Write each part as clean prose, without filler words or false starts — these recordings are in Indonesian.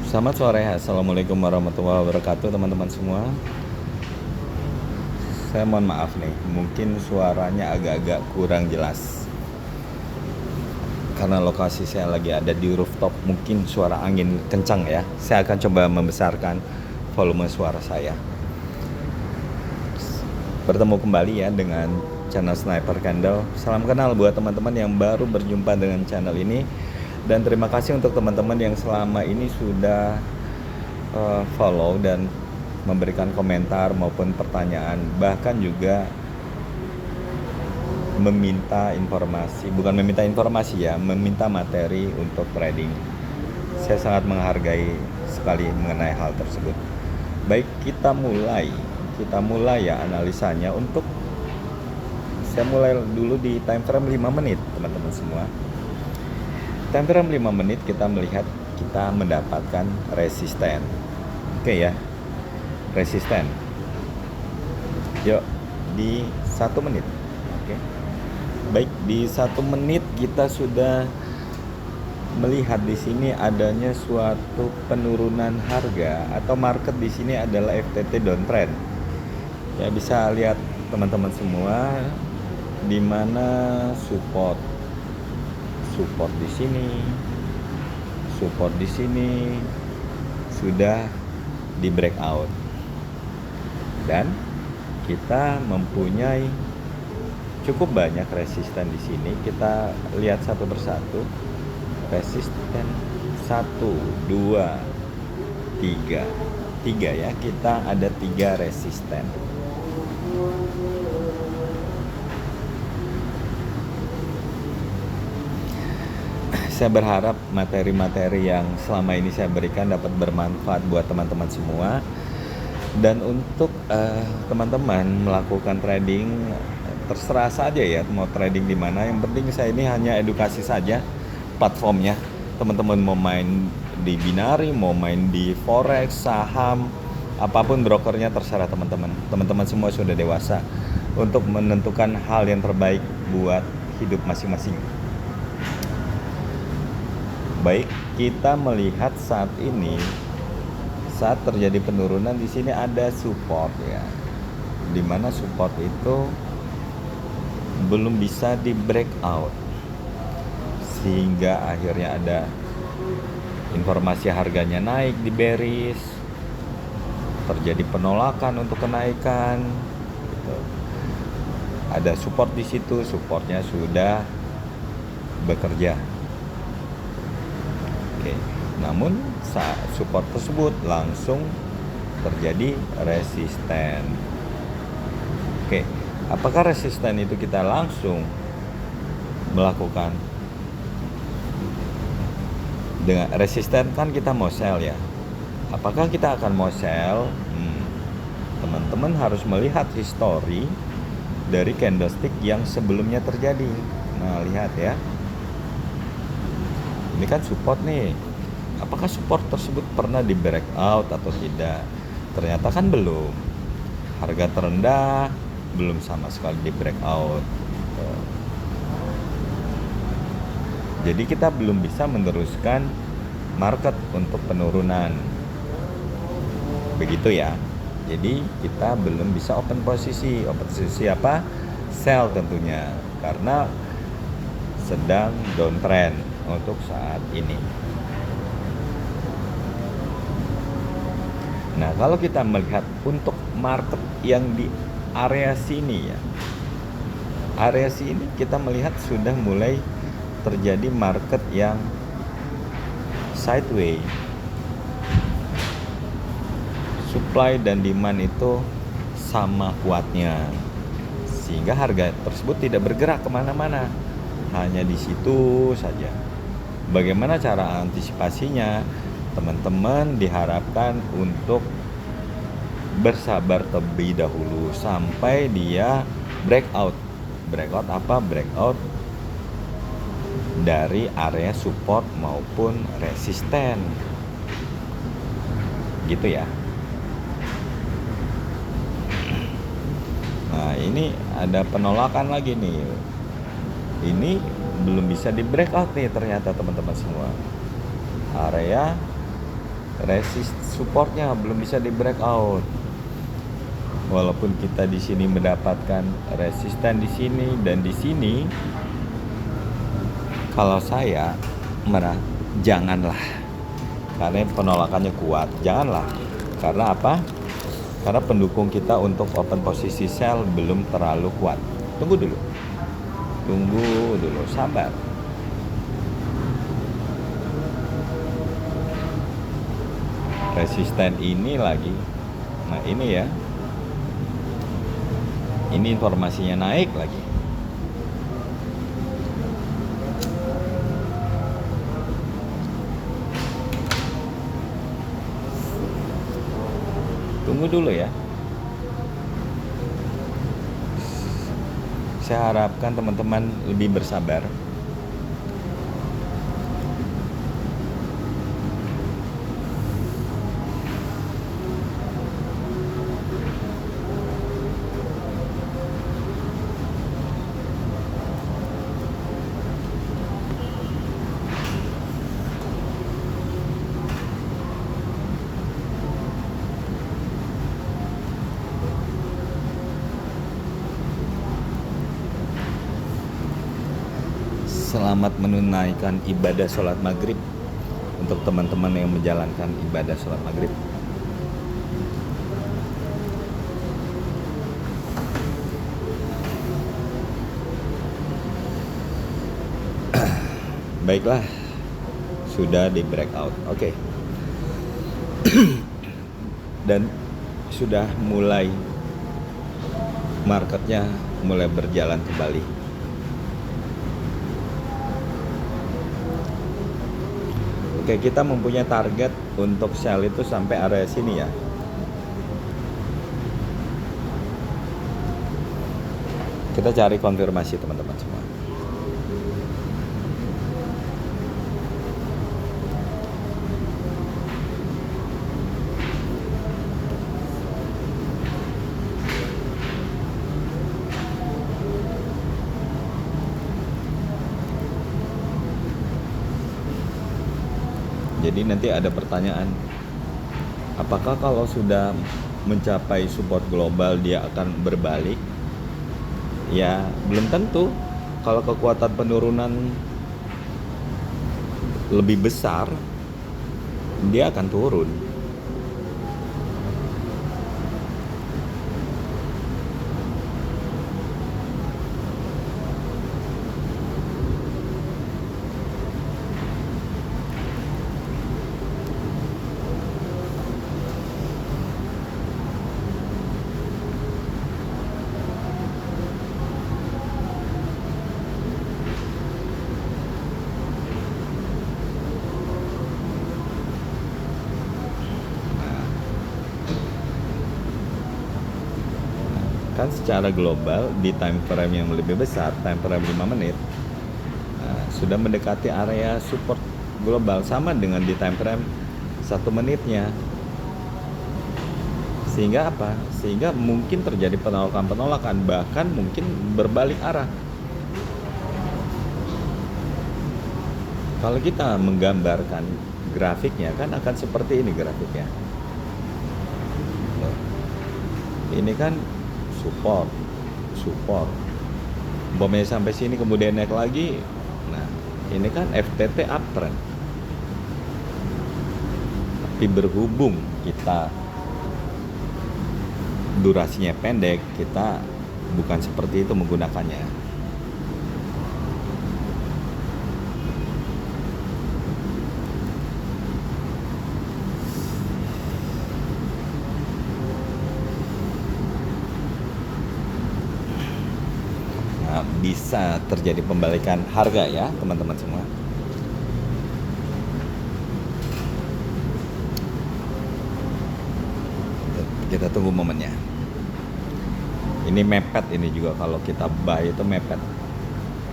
Selamat sore, Assalamualaikum warahmatullahi wabarakatuh teman-teman semua. Saya mohon maaf nih, mungkin suaranya agak-agak kurang jelas karena lokasi saya lagi ada di rooftop, mungkin suara angin kencang ya. Saya akan coba membesarkan volume suara saya. Bertemu kembali ya dengan channel Sniper Candle. Salam kenal buat teman-teman yang baru berjumpa dengan channel ini. Dan terima kasih untuk teman-teman yang selama ini sudah follow dan memberikan komentar maupun pertanyaan, bahkan juga meminta informasi, bukan meminta informasi ya, meminta materi untuk trading. Saya sangat menghargai sekali mengenai hal tersebut. Baik, kita mulai ya analisanya. Untuk saya mulai dulu di time frame 5 menit teman-teman semua. Time frame 5 menit kita melihat kita mendapatkan resisten. Oke ya, resisten. Yuk di 1 menit. Oke. Baik, di 1 menit kita sudah melihat di sini adanya suatu penurunan harga atau market di sini adalah FTT downtrend. Ya, bisa lihat teman-teman semua di mana support di sini, support di sini sudah di breakout, dan kita mempunyai cukup banyak resisten di sini. Kita lihat satu persatu. Resisten 1, 2, 3 ya, kita ada 3 resisten. Saya berharap materi-materi yang selama ini saya berikan dapat bermanfaat buat teman-teman semua. Dan untuk teman-teman melakukan trading, terserah saja ya mau trading di mana. Yang penting saya ini hanya edukasi saja platformnya. Teman-teman mau main di binari, mau main di forex, saham, apapun brokernya terserah teman-teman. Teman-teman semua sudah dewasa untuk menentukan hal yang terbaik buat hidup masing-masing. Baik, kita melihat saat ini, saat terjadi penurunan di sini ada support ya, dimana support itu belum bisa di breakout, sehingga akhirnya ada informasi harganya naik di bearish, terjadi penolakan untuk kenaikan gitu. Ada support di situ, supportnya sudah bekerja. Oke, namun saat support tersebut langsung terjadi resisten. Oke, apakah resisten itu kita langsung melakukan dengan resisten? Kan kita mau sell ya. Apakah kita akan mau sell? Teman-teman harus melihat histori dari candlestick yang sebelumnya terjadi. Nah, lihat ya. Ini kan support nih. Apakah support tersebut pernah di breakout atau tidak? Ternyata kan belum. Harga terendah belum sama sekali di breakout. Jadi kita belum bisa meneruskan market untuk penurunan. Begitu ya. Jadi kita belum bisa open posisi. Open posisi apa? Sell tentunya. Karena sedang downtrend untuk saat ini. Nah, kalau kita melihat untuk market yang di area sini ya, area sini kita melihat sudah mulai terjadi market yang sideways. Supply dan demand itu sama kuatnya, sehingga harga tersebut tidak bergerak kemana-mana, hanya di situ saja. Bagaimana cara antisipasinya? Teman-teman diharapkan untuk bersabar terlebih dahulu sampai dia breakout. Breakout apa? Breakout dari area support maupun resisten. Gitu ya. Nah, ini ada penolakan lagi nih. Ini belum bisa di breakout nih ternyata teman-teman semua. Area resist supportnya belum bisa di breakout. Walaupun kita di sini mendapatkan resisten di sini dan di sini, kalau saya janganlah, karena penolakannya kuat. Janganlah, karena apa? Karena pendukung kita untuk open posisi sell belum terlalu kuat. Tunggu dulu, sabar. Resisten ini lagi, nah ini ya, ini informasinya naik lagi. Tunggu dulu ya. Saya harapkan teman-teman lebih bersabar. Selamat menunaikan ibadah sholat maghrib untuk teman-teman yang menjalankan ibadah sholat maghrib. Baiklah, sudah di breakout, oke. Dan sudah mulai, marketnya mulai berjalan kembali. Oke, kita mempunyai target untuk sell itu sampai area sini ya. Kita cari konfirmasi teman-teman semua. Jadi nanti ada pertanyaan, apakah kalau sudah mencapai support global dia akan berbalik? Ya, belum tentu. Kalau kekuatan penurunan lebih besar, dia akan turun. Kan secara global di time frame yang lebih besar, time frame 5 menit, sudah mendekati area support global sama dengan di time frame 1 menitnya. Sehingga apa? Sehingga mungkin terjadi penolakan, bahkan mungkin berbalik arah. Kalau kita menggambarkan grafiknya kan akan seperti ini grafiknya. Ini kan support, umpamanya sampai sini kemudian naik lagi. Nah, ini kan FTT uptrend. Tapi berhubung kita durasinya pendek, kita bukan seperti itu menggunakannya. Bisa terjadi pembalikan harga ya teman-teman semua. Kita tunggu momennya. Ini mepet, ini juga kalau kita buy itu mepet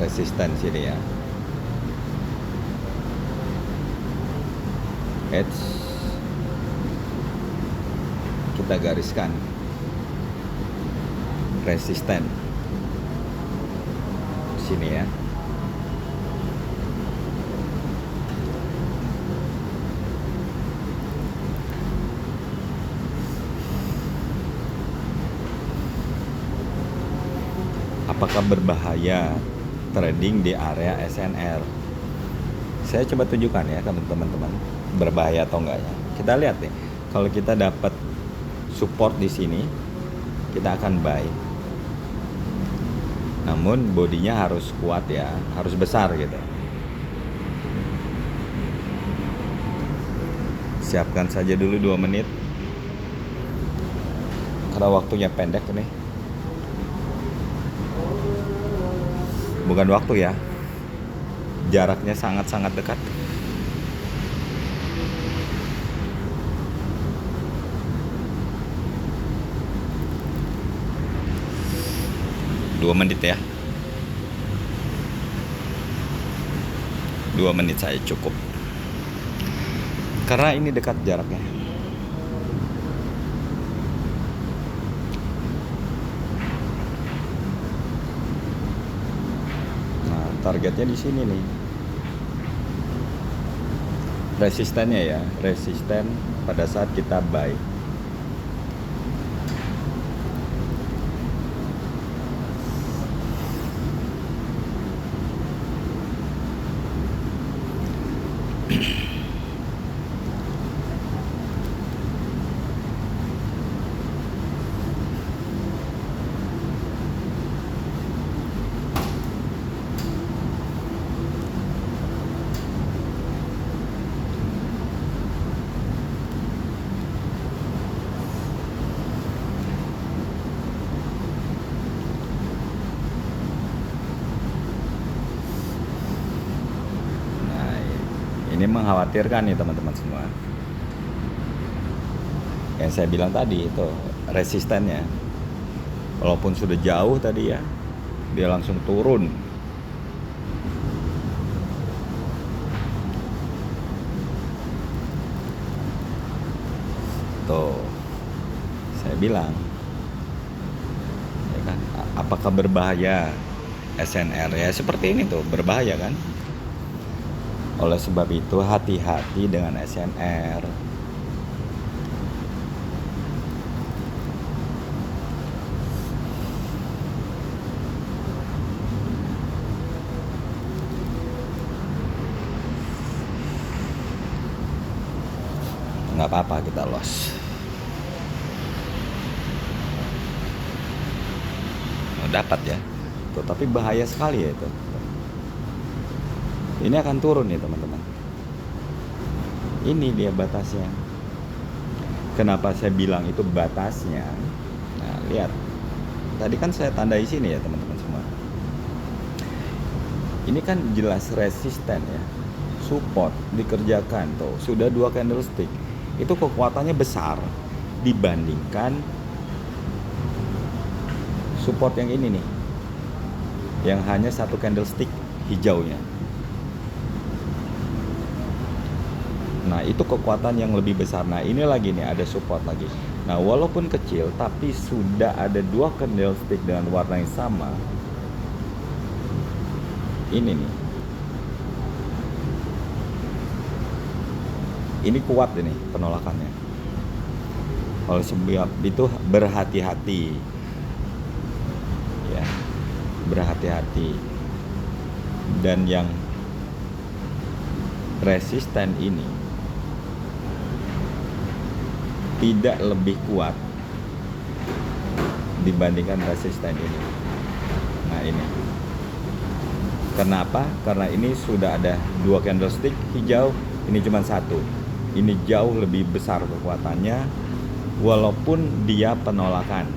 resisten sini ya. Edge kita gariskan resisten sini ya. apakah berbahaya trading di area SNR? Saya coba tunjukkan ya ke teman-teman, berbahaya atau enggak ya. Kita lihat nih, kalau kita dapat support di sini, kita akan buy. Namun bodinya harus kuat ya, harus besar gitu. Siapkan saja dulu 2 menit. Karena waktunya pendek nih. Bukan waktu ya, jaraknya sangat-sangat dekat. Dua menit ya. 2 menit saya cukup. Karena ini dekat jaraknya. Nah, targetnya di sini nih. Resistennya ya, resisten pada saat kita buy. Ini mengkhawatirkan nih teman-teman semua. Yang saya bilang tadi itu resistennya, walaupun sudah jauh tadi ya, dia langsung turun. Tuh, saya bilang, ya kan, apakah berbahaya SNR ya? Seperti ini tuh, berbahaya kan? Oleh sebab itu hati-hati dengan SNR. Nggak apa-apa kita loss. Dapat ya. Tuh, tapi bahaya sekali ya itu. Ini akan turun nih teman-teman. Ini dia batasnya. Kenapa saya bilang itu batasnya? Nah, lihat. Tadi kan saya tandai sini ya teman-teman semua. Ini kan jelas resisten ya. Support dikerjakan tuh. Sudah 2 candlestick. Itu kekuatannya besar dibandingkan support yang ini nih. Yang hanya 1 candlestick hijaunya. Nah, itu kekuatan yang lebih besar. Nah, ini lagi nih ada support lagi. Nah, walaupun kecil tapi sudah ada 2 candlestick dengan warna yang sama. Ini nih. Ini kuat ini penolakannya. Oleh sebab itu berhati-hati. Ya. Berhati-hati. Dan yang resisten ini tidak lebih kuat dibandingkan resisten ini. Nah, ini. Kenapa? Karena ini sudah ada 2 candlestick hijau, ini cuma 1. Ini jauh lebih besar kekuatannya walaupun dia penolakan.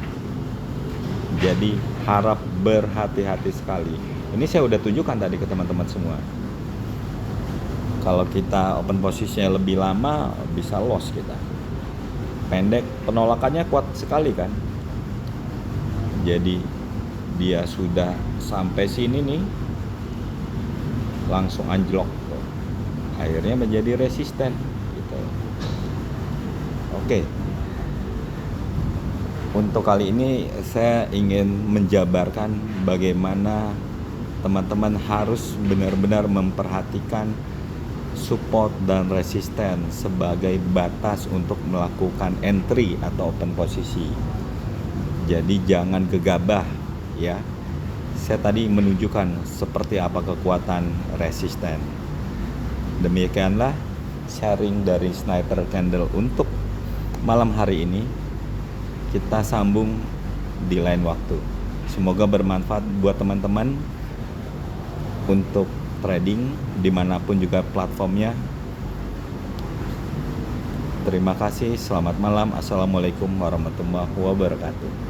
Jadi harap berhati-hati sekali. Ini saya udah tunjukkan tadi ke teman-teman semua. Kalau kita open posisinya lebih lama bisa loss kita. Pendek, penolakannya kuat sekali kan. Jadi dia sudah sampai sini nih, langsung anjlok tuh. Akhirnya menjadi resisten gitu. Oke. Untuk kali ini saya ingin menjabarkan bagaimana teman-teman harus benar-benar memperhatikan support dan resisten sebagai batas untuk melakukan entry atau open posisi. Jadi jangan gegabah ya. saya tadi menunjukkan seperti apa kekuatan resisten. Demikianlah sharing dari Sniper Candle untuk malam hari ini. Kita sambung di lain waktu. Semoga bermanfaat buat teman-teman untuk trading dimanapun juga platformnya. Terima kasih, selamat malam. Assalamualaikum warahmatullahi wabarakatuh.